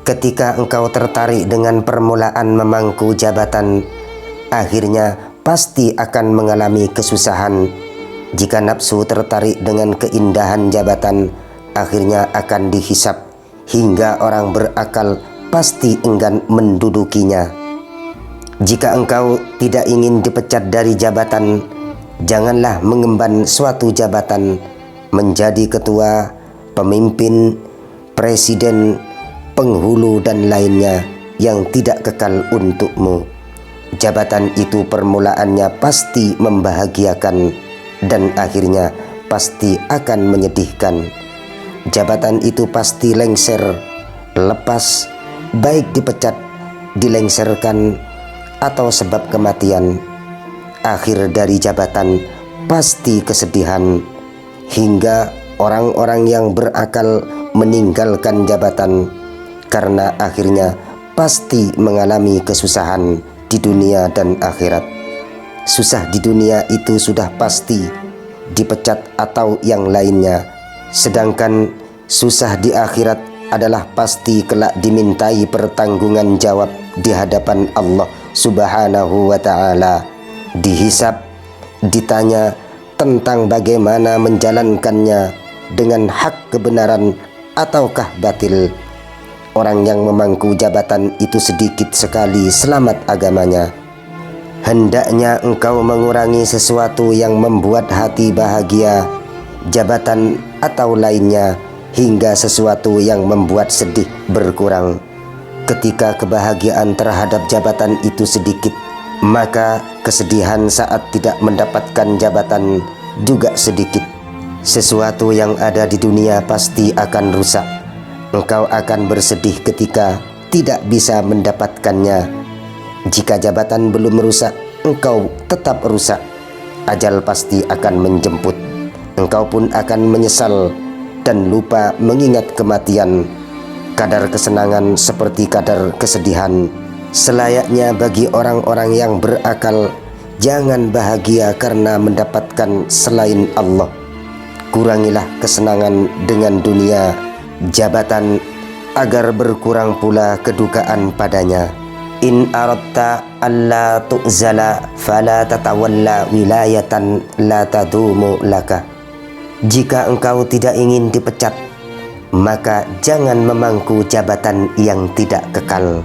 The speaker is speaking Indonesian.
Ketika engkau tertarik dengan permulaan memangku jabatan, akhirnya pasti akan mengalami kesusahan. Jika nafsu tertarik dengan keindahan jabatan, akhirnya akan dihisap hingga orang berakal pasti enggan mendudukinya. Jika engkau tidak ingin dipecat dari jabatan, janganlah mengemban suatu jabatan menjadi ketua, pemimpin, presiden, penghulu dan lainnya yang tidak kekal untukmu. Jabatan itu permulaannya pasti membahagiakan dan akhirnya pasti akan menyedihkan. Jabatan itu pasti lengser, lepas, baik dipecat, dilengserkan, atau sebab kematian. Akhir dari jabatan pasti kesedihan, hingga orang-orang yang berakal meninggalkan jabatan karena akhirnya pasti mengalami kesusahan di dunia dan akhirat. Susah di dunia itu sudah pasti, dipecat atau yang lainnya. Sedangkan susah di akhirat adalah pasti kelak dimintai pertanggungan jawab di hadapan Allah Subhanahu wa ta'ala. Dihisap, ditanya tentang bagaimana menjalankannya dengan hak kebenaran ataukah batil. Orang yang memangku jabatan itu sedikit sekali selamat agamanya. Hendaknya engkau mengurangi sesuatu yang membuat hati bahagia, jabatan atau lainnya, hingga sesuatu yang membuat sedih berkurang. Ketika kebahagiaan terhadap jabatan itu sedikit, maka kesedihan saat tidak mendapatkan jabatan juga sedikit. Sesuatu yang ada di dunia pasti akan rusak. Engkau akan bersedih ketika tidak bisa mendapatkannya. Jika jabatan belum rusak, engkau tetap rusak. Ajal pasti akan menjemput. Engkau pun akan menyesal dan lupa mengingat kematian. Kadar kesenangan seperti kadar kesedihan. Selayaknya bagi orang-orang yang berakal, jangan bahagia karena mendapatkan selain Allah. Kurangilah kesenangan dengan dunia, jabatan, agar berkurang pula kedukaan padanya. In aradta alla tu'zala fala tatawalla wilayatan la tadumu laka. Jika engkau tidak ingin dipecat, maka jangan memangku jabatan yang tidak kekal.